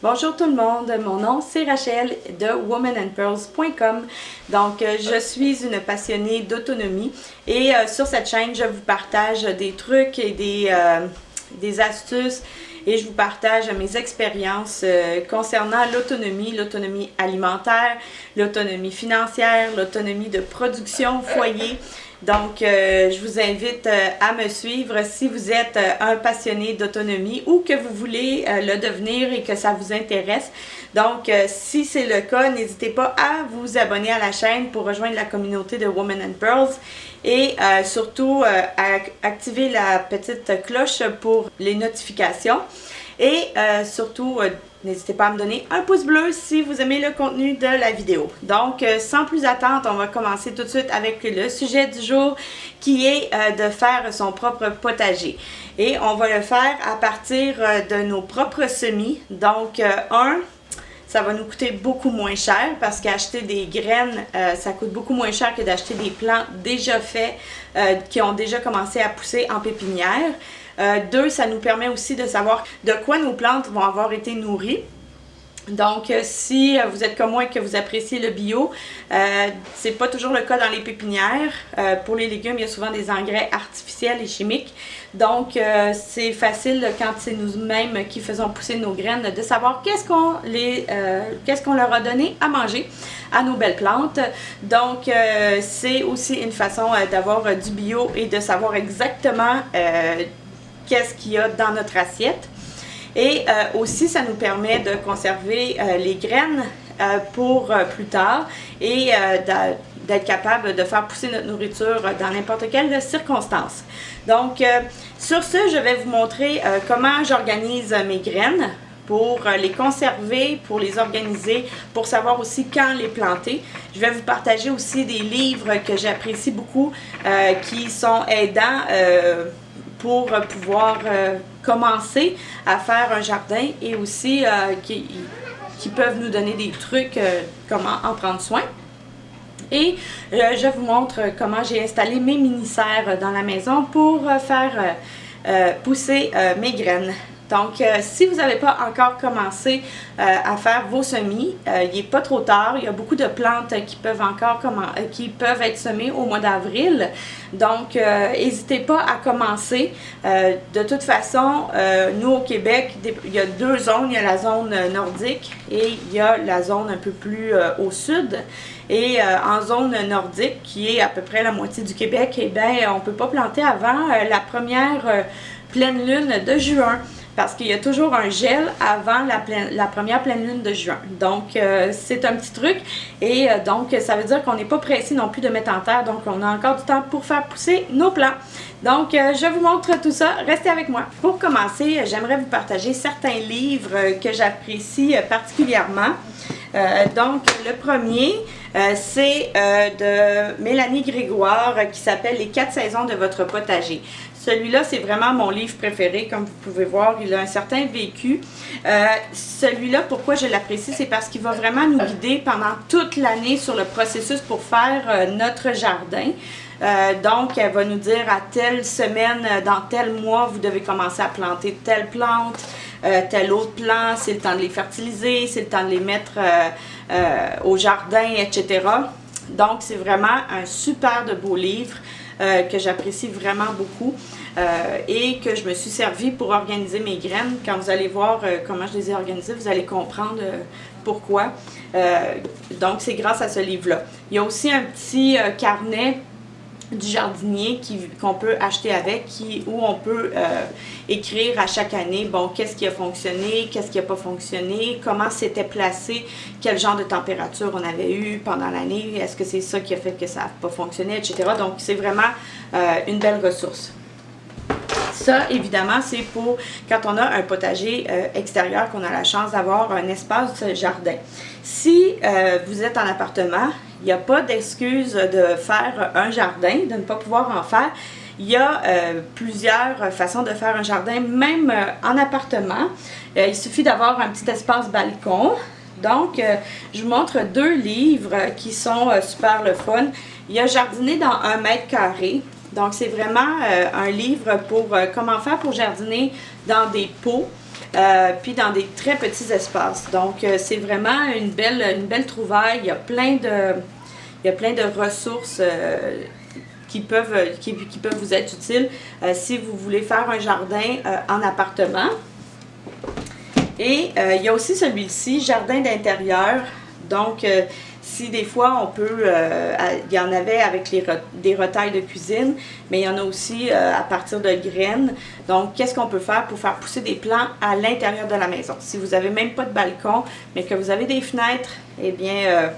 Bonjour tout le monde, mon nom c'est Rachel de womanandpearls.com. Donc je suis une passionnée d'autonomie et sur cette chaîne je vous partage des trucs et des astuces et je vous partage mes expériences concernant l'autonomie alimentaire, l'autonomie financière, l'autonomie de production foyer. Donc, je vous invite à me suivre si vous êtes un passionné d'autonomie ou que vous voulez le devenir et que ça vous intéresse. Donc, si c'est le cas, n'hésitez pas à vous abonner à la chaîne pour rejoindre la communauté de Women and Pearls et surtout à activer la petite cloche pour les notifications. Et surtout, n'hésitez pas à me donner un pouce bleu si vous aimez le contenu de la vidéo. Donc, sans plus attendre, on va commencer tout de suite avec le sujet du jour qui est de faire son propre potager. Et on va le faire à partir de nos propres semis. Donc, ça va nous coûter beaucoup moins cher parce qu'acheter des graines, ça coûte beaucoup moins cher que d'acheter des plants déjà faits qui ont déjà commencé à pousser en pépinière. Deux, ça nous permet aussi de savoir de quoi nos plantes vont avoir été nourries. Donc, si vous êtes comme moi et que vous appréciez le bio, c'est pas toujours le cas dans les pépinières. Pour les légumes, il y a souvent des engrais artificiels et chimiques. Donc, c'est facile quand c'est nous-mêmes qui faisons pousser nos graines de savoir qu'est-ce qu'on leur a donné à manger à nos belles plantes. Donc, c'est aussi une façon d'avoir du bio et de savoir exactement qu'est-ce qu'il y a dans notre assiette. Et aussi, ça nous permet de conserver les graines pour plus tard et d'être capable de faire pousser notre nourriture dans n'importe quelle circonstance. Donc, sur ce, je vais vous montrer comment j'organise mes graines pour les conserver, pour les organiser, pour savoir aussi quand les planter. Je vais vous partager aussi des livres que j'apprécie beaucoup qui sont aidants pour pouvoir commencer à faire un jardin et aussi qui peuvent nous donner des trucs, comment en prendre soin. Et je vous montre comment j'ai installé mes mini-serres dans la maison pour faire pousser mes graines. Donc, si vous n'avez pas encore commencé à faire vos semis, il n'est pas trop tard. Il y a beaucoup de plantes qui peuvent être semées au mois d'avril. Donc, n'hésitez pas à commencer. De toute façon, nous au Québec, il y a deux zones. Il y a la zone nordique et il y a la zone un peu plus au sud. Et en zone nordique, qui est à peu près la moitié du Québec, eh bien, on ne peut pas planter avant la première pleine lune de juin. Parce qu'il y a toujours un gel avant la première pleine lune de juin. Donc, c'est un petit truc. Et donc, ça veut dire qu'on n'est pas pressé non plus de mettre en terre. Donc, on a encore du temps pour faire pousser nos plants. Donc, je vous montre tout ça. Restez avec moi. Pour commencer, j'aimerais vous partager certains livres que j'apprécie particulièrement. Donc, le premier, c'est de Mélanie Grégoire qui s'appelle « Les 4 saisons de votre potager ». Celui-là, c'est vraiment mon livre préféré. Comme vous pouvez voir, il a un certain vécu. Celui-là, pourquoi je l'apprécie, c'est parce qu'il va vraiment nous guider pendant toute l'année sur le processus pour faire notre jardin. Donc, elle va nous dire à telle semaine, dans tel mois, vous devez commencer à planter telle plante, tel autre plant, c'est le temps de les fertiliser, c'est le temps de les mettre au jardin, etc. Donc, c'est vraiment un super de beau livre que j'apprécie vraiment beaucoup et que je me suis servi pour organiser mes graines. Quand vous allez voir comment je les ai organisées, vous allez comprendre pourquoi. Donc, c'est grâce à ce livre-là. Il y a aussi un petit carnet du jardinier qu'on peut acheter avec, où on peut écrire à chaque année, bon, qu'est-ce qui a fonctionné, qu'est-ce qui n'a pas fonctionné, comment c'était placé, quel genre de température on avait eu pendant l'année, est-ce que c'est ça qui a fait que ça n'a pas fonctionné, etc. Donc, c'est vraiment une belle ressource. Ça, évidemment, c'est pour quand on a un potager extérieur, qu'on a la chance d'avoir un espace jardin. Si vous êtes en appartement, il n'y a pas d'excuse de faire un jardin, de ne pas pouvoir en faire. Il y a plusieurs façons de faire un jardin, même en appartement. Il suffit d'avoir un petit espace balcon. Donc, je vous montre deux livres qui sont super le fun. Il y a Jardiner dans 1 mètre carré. Donc, c'est vraiment un livre pour comment faire pour jardiner dans des pots. puis dans des très petits espaces. Donc, c'est vraiment une belle trouvaille. Il y a plein de ressources qui peuvent vous être utiles si vous voulez faire un jardin en appartement. Et il y a aussi celui-ci, jardin d'intérieur. Donc, si des fois on peut, il y en avait avec des retailles de cuisine, mais il y en a aussi à partir de graines. Donc, qu'est-ce qu'on peut faire pour faire pousser des plants à l'intérieur de la maison? Si vous n'avez même pas de balcon, mais que vous avez des fenêtres, eh bien,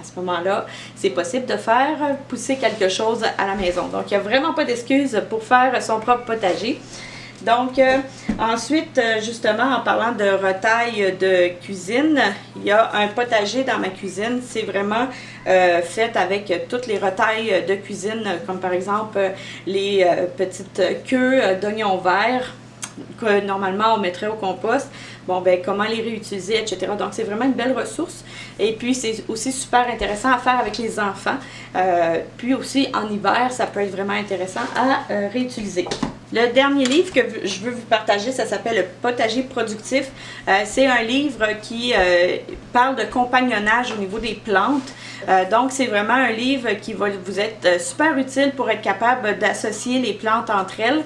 à ce moment-là, c'est possible de faire pousser quelque chose à la maison. Donc, il n'y a vraiment pas d'excuse pour faire son propre potager. Donc, ensuite, justement, en parlant de retail de cuisine, il y a un potager dans ma cuisine. C'est vraiment fait avec toutes les retailles de cuisine, comme par exemple les petites queues d'oignons verts que normalement on mettrait au compost. Bon, ben comment les réutiliser, etc. Donc, c'est vraiment une belle ressource. Et puis, c'est aussi super intéressant à faire avec les enfants. Puis aussi, en hiver, ça peut être vraiment intéressant à réutiliser. Le dernier livre que je veux vous partager, ça s'appelle Le potager productif. C'est un livre qui parle de compagnonnage au niveau des plantes. Donc, c'est vraiment un livre qui va vous être super utile pour être capable d'associer les plantes entre elles.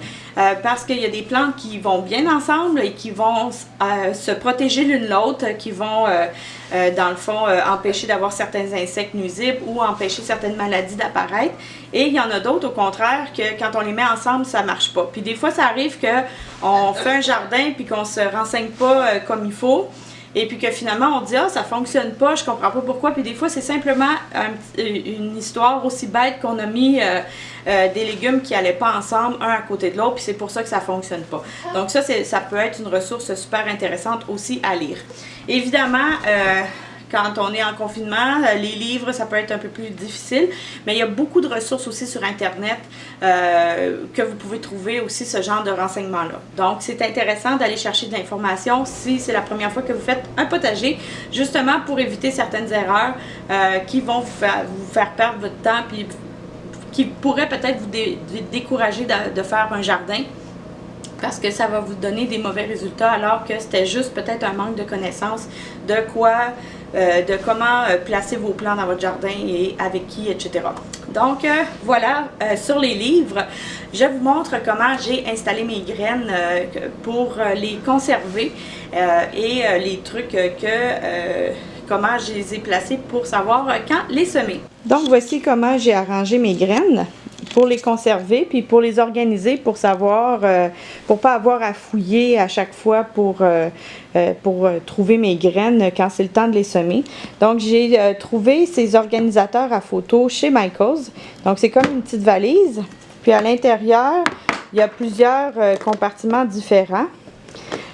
Parce qu'il y a des plantes qui vont bien ensemble et qui vont se protéger l'une l'autre, qui vont, dans le fond, empêcher d'avoir certains insectes nuisibles ou empêcher certaines maladies d'apparaître. Et il y en a d'autres, au contraire, que quand on les met ensemble, ça ne marche pas. Puis des fois, ça arrive qu'on fait un jardin puis qu'on ne se renseigne pas comme il faut. Et puis que finalement, on dit « Ah, ça fonctionne pas, je comprends pas pourquoi. » Puis des fois, c'est simplement une histoire aussi bête qu'on a mis des légumes qui n'allaient pas ensemble, un à côté de l'autre, puis c'est pour ça que ça fonctionne pas. Donc ça peut être une ressource super intéressante aussi à lire. Évidemment, quand on est en confinement, les livres, ça peut être un peu plus difficile, mais il y a beaucoup de ressources aussi sur Internet que vous pouvez trouver aussi ce genre de renseignements-là. Donc, c'est intéressant d'aller chercher de l'information si c'est la première fois que vous faites un potager, justement pour éviter certaines erreurs qui vont vous faire perdre votre temps, puis qui pourraient peut-être vous décourager de faire un jardin, parce que ça va vous donner des mauvais résultats alors que c'était juste peut-être un manque de connaissances de comment placer vos plants dans votre jardin et avec qui, etc. Donc voilà, sur les livres, je vous montre comment j'ai installé mes graines pour les conserver et les trucs comment je les ai placées pour savoir quand les semer. Donc voici comment j'ai arrangé mes graines pour les conserver, puis pour les organiser, pour savoir, pour pas avoir à fouiller à chaque fois pour trouver mes graines quand c'est le temps de les semer. Donc, j'ai trouvé ces organisateurs à photos chez Michaels. Donc, c'est comme une petite valise. Puis, à l'intérieur, il y a plusieurs compartiments différents.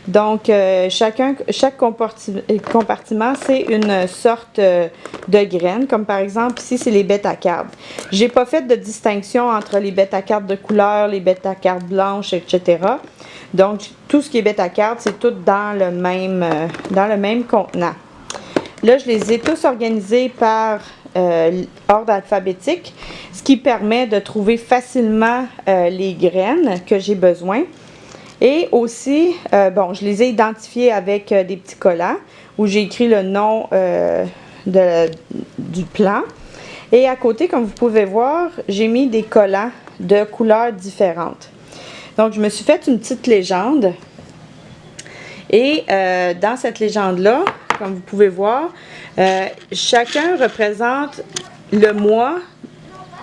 Donc, chaque compartiment, c'est une sorte de graines, comme par exemple, ici, c'est les bêta-cartes. J'ai pas fait de distinction entre les bêta-cartes de couleur, les bêta-cartes blanches, etc. Donc, tout ce qui est bêta-cartes, c'est tout dans le même contenant. Là, je les ai tous organisés par ordre alphabétique, ce qui permet de trouver facilement les graines que j'ai besoin. Et aussi, bon, je les ai identifiés avec des petits collants où j'ai écrit le nom du plant. Et à côté, comme vous pouvez voir, j'ai mis des collants de couleurs différentes. Donc, je me suis fait une petite légende. Et dans cette légende-là, comme vous pouvez voir, chacun représente le mois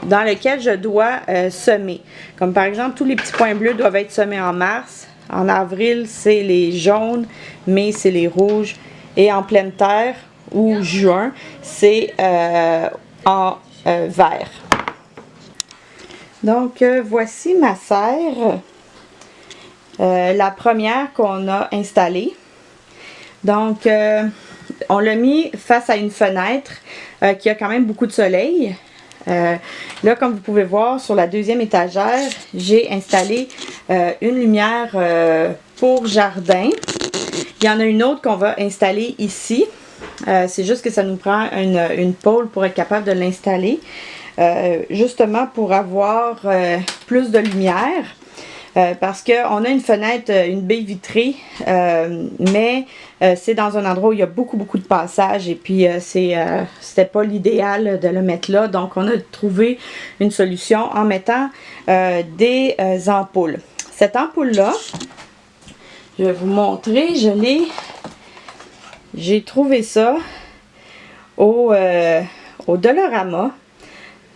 dans lequel je dois semer. Comme par exemple, tous les petits points bleus doivent être semés en mars. En avril, c'est les jaunes. Mai, c'est les rouges. Et en pleine terre, ou juin, c'est en vert. Donc, voici ma serre. La première qu'on a installée. Donc, on l'a mis face à une fenêtre qui a quand même beaucoup de soleil. Là, comme vous pouvez voir, sur la deuxième étagère, j'ai installé une lumière pour jardin. Il y en a une autre qu'on va installer ici. C'est juste que ça nous prend une pôle pour être capable de l'installer. Justement pour avoir plus de lumière. parce qu'on a une fenêtre, une baie vitrée, mais c'est dans un endroit où il y a beaucoup de passages et puis c'était pas l'idéal de le mettre là. Donc on a trouvé une solution en mettant des ampoules. Cette ampoule-là, je vais vous montrer, j'ai trouvé ça au Dollarama.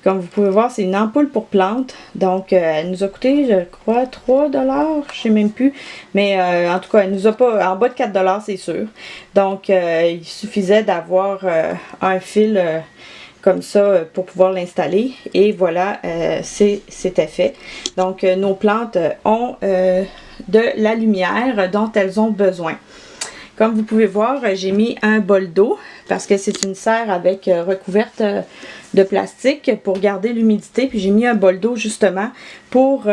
Comme vous pouvez voir, c'est une ampoule pour plantes. Donc, elle nous a coûté, je crois, 3 $. Je sais même plus. Mais en tout cas, elle nous a pas... En bas de 4 $, c'est sûr. Donc, il suffisait d'avoir un fil comme ça pour pouvoir l'installer. Et voilà, c'était fait. Donc, nos plantes ont de la lumière dont elles ont besoin. Comme vous pouvez voir, j'ai mis un bol d'eau parce que c'est une serre avec recouverte de plastique pour garder l'humidité. Puis j'ai mis un bol d'eau justement pour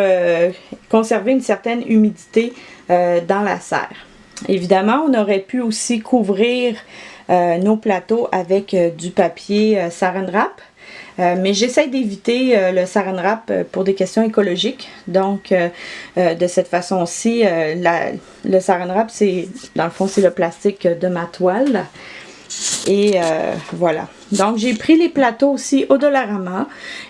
conserver une certaine humidité dans la serre. Évidemment, on aurait pu aussi couvrir nos plateaux avec du papier Saran Wrap. Mais j'essaie d'éviter le Saran Wrap pour des questions écologiques. Donc, de cette façon-ci, le Saran Wrap, dans le fond, c'est le plastique de ma toile. Et voilà. Donc, j'ai pris les plateaux aussi au Dollarama.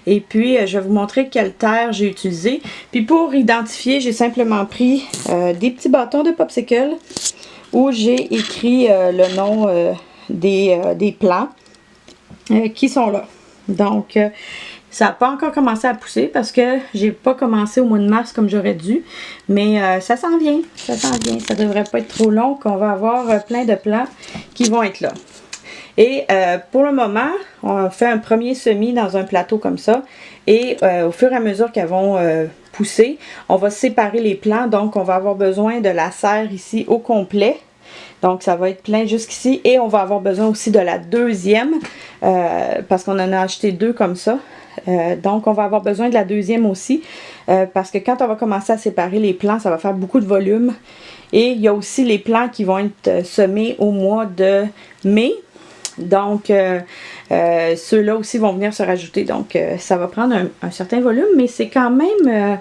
Et puis, je vais vous montrer quelle terre j'ai utilisé. Puis, pour identifier, j'ai simplement pris des petits bâtons de popsicle où j'ai écrit le nom des plants qui sont là. Donc, ça n'a pas encore commencé à pousser parce que j'ai pas commencé au mois de mars comme j'aurais dû. Mais ça s'en vient, ça s'en vient. Ça devrait pas être trop long qu'on va avoir plein de plants qui vont être là. Et pour le moment, on fait un premier semis dans un plateau comme ça. Et au fur et à mesure qu'elles vont pousser, on va séparer les plants. Donc, on va avoir besoin de la serre ici au complet. Donc, ça va être plein jusqu'ici. Et on va avoir besoin aussi de la deuxième parce qu'on en a acheté 2 comme ça. Donc, on va avoir besoin de la deuxième aussi parce que quand on va commencer à séparer les plants, ça va faire beaucoup de volume. Et il y a aussi les plants qui vont être semés au mois de mai. Donc, ceux-là aussi vont venir se rajouter. Donc, ça va prendre un certain volume, mais c'est quand même...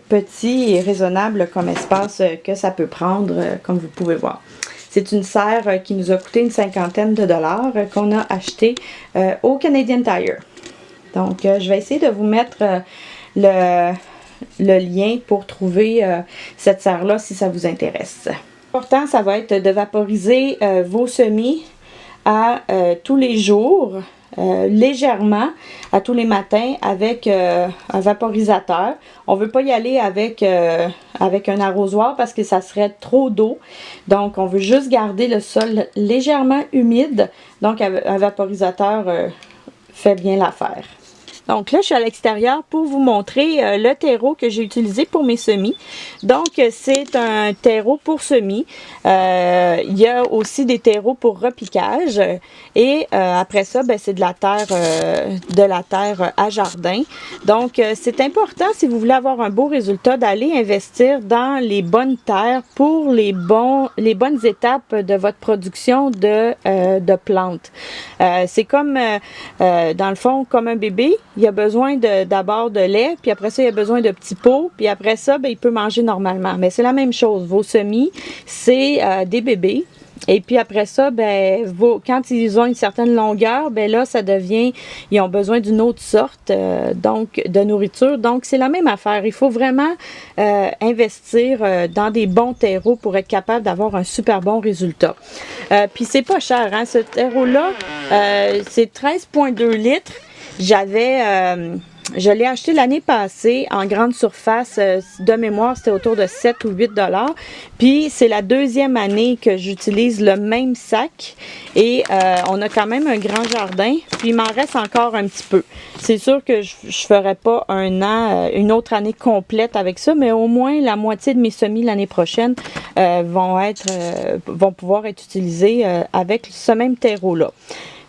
petit et raisonnable comme espace que ça peut prendre, comme vous pouvez voir. C'est une serre qui nous a coûté une cinquantaine de dollars qu'on a acheté au Canadian Tire. Donc, je vais essayer de vous mettre le lien pour trouver cette serre-là si ça vous intéresse. L'important, ça va être de vaporiser vos semis à tous les jours. Légèrement à tous les matins avec un vaporisateur. On ne veut pas y aller avec un arrosoir parce que ça serait trop d'eau. Donc, on veut juste garder le sol légèrement humide. Donc, un vaporisateur fait bien l'affaire. Donc là, je suis à l'extérieur pour vous montrer le terreau que j'ai utilisé pour mes semis. Donc, c'est un terreau pour semis. Il y a aussi des terreaux pour repiquage. Et après ça, ben, c'est de la terre à jardin. Donc, c'est important, si vous voulez avoir un beau résultat, d'aller investir dans les bonnes terres pour les bonnes étapes de votre production de plantes. C'est comme, dans le fond, comme un bébé. Il a besoin d'abord de lait, puis après ça, il a besoin de petits pots, puis après ça, ben, il peut manger normalement. Mais c'est la même chose. Vos semis, c'est des bébés. Et puis après ça, ben, quand ils ont une certaine longueur, ben là, ça devient, ils ont besoin d'une autre sorte donc de nourriture. Donc, c'est la même affaire. Il faut vraiment investir dans des bons terreaux pour être capable d'avoir un super bon résultat. Puis c'est pas cher, hein? Ce terreau-là, c'est 13,2 litres. Je l'ai acheté l'année passée en grande surface. De mémoire, c'était autour de 7 ou 8 $. Puis, c'est la deuxième année que j'utilise le même sac. Et on a quand même un grand jardin. Puis, il m'en reste encore un petit peu. C'est sûr que je ne ferai pas une autre année complète avec ça. Mais au moins, la moitié de mes semis l'année prochaine vont pouvoir être utilisés avec ce même terreau-là.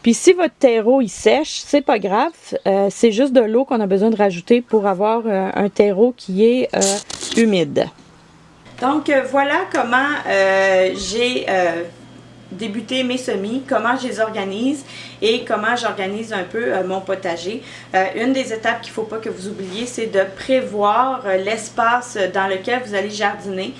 Puis si votre terreau il sèche, c'est pas grave, c'est juste de l'eau qu'on a besoin de rajouter pour avoir un terreau qui est humide. Donc voilà comment j'ai débuter mes semis, comment je les organise et comment j'organise un peu mon potager. Une des étapes qu'il ne faut pas que vous oubliez, c'est de prévoir l'espace dans lequel vous allez jardiner.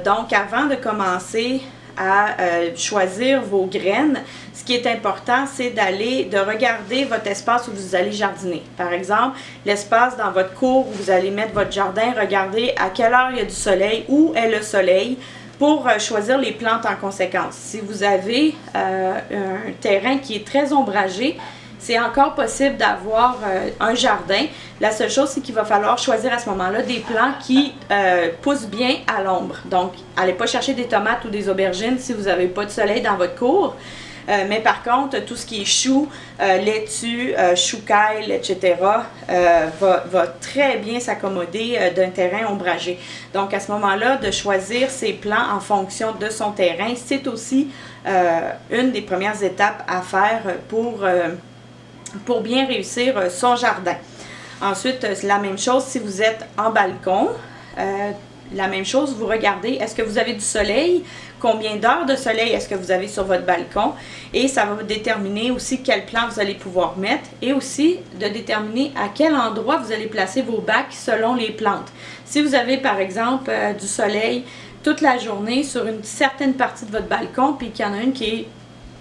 Donc avant de commencer à choisir vos graines, ce qui est important, c'est de regarder votre espace où vous allez jardiner. Par exemple, l'espace dans votre cour où vous allez mettre votre jardin, regardez à quelle heure il y a du soleil, où est le soleil, pour choisir les plantes en conséquence. Si vous avez un terrain qui est très ombragé, c'est encore possible d'avoir un jardin. La seule chose, c'est qu'il va falloir choisir à ce moment-là des plants qui poussent bien à l'ombre. Donc, allez pas chercher des tomates ou des aubergines si vous n'avez pas de soleil dans votre cour. Mais par contre, tout ce qui est choux, laitue, chou-caille, etc. va très bien s'accommoder d'un terrain ombragé. Donc à ce moment-là, de choisir ses plants en fonction de son terrain, c'est aussi une des premières étapes à faire pour bien réussir son jardin. Ensuite, la même chose si vous êtes en balcon. La même chose, vous regardez, est-ce que vous avez du soleil? Combien d'heures de soleil est-ce que vous avez sur votre balcon? Et ça va déterminer aussi quel plan vous allez pouvoir mettre et aussi de déterminer à quel endroit vous allez placer vos bacs selon les plantes. Si vous avez par exemple du soleil toute la journée sur une certaine partie de votre balcon puis qu'il y en a une qui est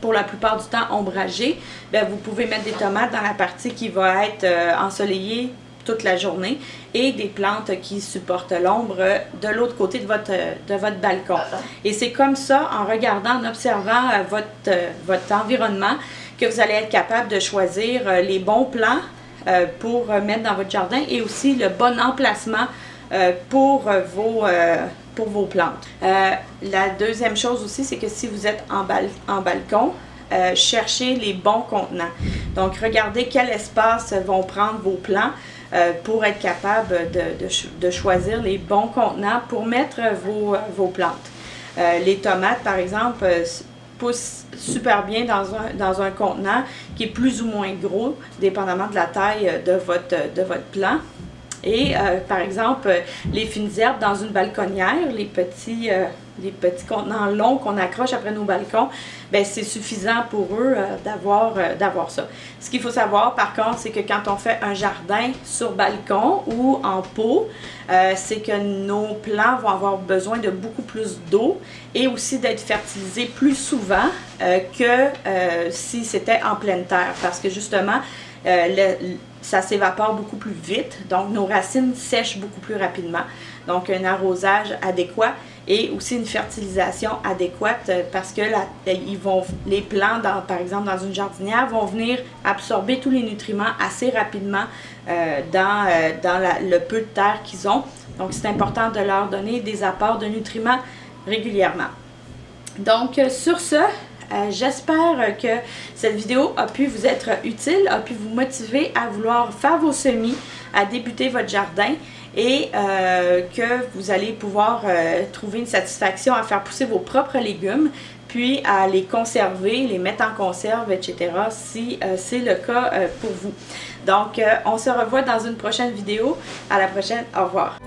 pour la plupart du temps ombragée, bien, vous pouvez mettre des tomates dans la partie qui va être ensoleillée toute la journée et des plantes qui supportent l'ombre de l'autre côté de votre balcon. Et c'est comme ça, en regardant, en observant votre environnement, que vous allez être capable de choisir les bons plants pour mettre dans votre jardin et aussi le bon emplacement pour vos plantes. La deuxième chose aussi, c'est que si vous êtes en balcon, cherchez les bons contenants. Donc, regardez quel espace vont prendre vos plants pour être capable de choisir les bons contenants pour mettre vos plantes. Les tomates, par exemple, poussent super bien dans un contenant qui est plus ou moins gros, dépendamment de la taille de votre plant. Et par exemple, les fines herbes dans une balconnière, les petits contenants longs qu'on accroche après nos balcons, ben c'est suffisant pour eux d'avoir ça. Ce qu'il faut savoir par contre, c'est que quand on fait un jardin sur balcon ou en pot, c'est que nos plants vont avoir besoin de beaucoup plus d'eau et aussi d'être fertilisés plus souvent que si c'était en pleine terre. Parce que justement, ça s'évapore beaucoup plus vite, donc nos racines sèchent beaucoup plus rapidement. Donc un arrosage adéquat et aussi une fertilisation adéquate parce que les plants, par exemple dans une jardinière, vont venir absorber tous les nutriments assez rapidement dans le peu de terre qu'ils ont. Donc c'est important de leur donner des apports de nutriments régulièrement. Donc sur ce, j'espère que cette vidéo a pu vous être utile, a pu vous motiver à vouloir faire vos semis, à débuter votre jardin et que vous allez pouvoir trouver une satisfaction à faire pousser vos propres légumes, puis à les conserver, les mettre en conserve, etc. si c'est le cas pour vous. Donc, on se revoit dans une prochaine vidéo. À la prochaine. Au revoir.